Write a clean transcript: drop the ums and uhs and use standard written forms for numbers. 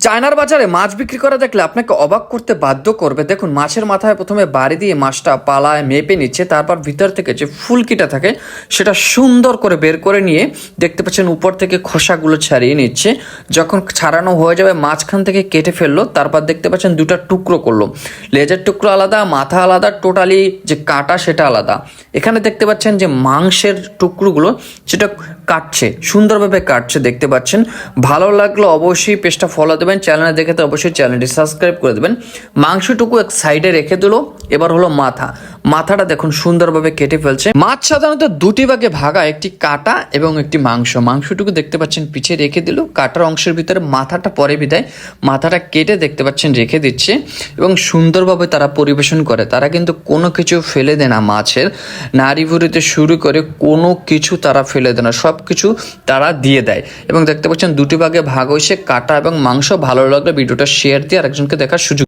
চায়নার বাজারে মাছ বিক্রি করা দেখলে আপনাকে অবাক করতে বাধ্য করবে। দেখুন, মাছের মাথায় প্রথমে বাড়ি দিয়ে মাছটা পালায় মেপে নিচ্ছে, তারপর ভিতর থেকে যে ফুলকিটা থাকে সেটা সুন্দর করে বের করে নিয়ে দেখতে পাচ্ছেন উপর থেকে খোসাগুলো ছাড়িয়ে নিচ্ছে। যখন ছাড়ানো হয়ে যাবে মাঝখান থেকে কেটে ফেললো, তারপর দেখতে পাচ্ছেন দুটা টুকরো করলো, লেজের টুকরো আলাদা, মাথা আলাদা, টোটালি যে কাটা সেটা আলাদা। এখানে দেখতে পাচ্ছেন যে মাংসের টুকরোগুলো সেটা কাটছে, সুন্দরভাবে কাটছে দেখতে পাচ্ছেন। ভালো লাগলো অবশ্যই পেজটা ফলো দেবেন, চ্যানেলে দেখে তো অবশ্যই চ্যানেলটি সাবস্ক্রাইব করে দেবেন। মাংসটুকু এক সাইডে রেখে দিল। এবার হলো মাথাটা দেখুন সুন্দরভাবে কেটে ফেলছে। মাছ সাধারণত দুটি ভাগে ভাগা, একটি কাটা এবং একটি মাংসটুকু দেখতে পাচ্ছেন পিছিয়ে রেখে দিল। কাটার অংশের ভিতরে মাথাটা পরে বিদায় মাথাটা কেটে দেখতে পাচ্ছেন রেখে দিচ্ছে এবং সুন্দরভাবে তারা পরিবেশন করে। তারা কিন্তু কোনো কিছু ফেলে দেয় না, মাছের নাড়ি ভুড়িতে শুরু করে কোনো কিছু তারা ফেলে দেয় না, সব কিছু তারা দিয়ে দেয়। এবং দেখতে পাচ্ছেন দুটি ভাগে ভাগ হয়েছে কাটা এবং মাংস। ভালো লাগলে ভিডিওটা শেয়ার দিয়ে আরেকজনকে দেখার সুযোগ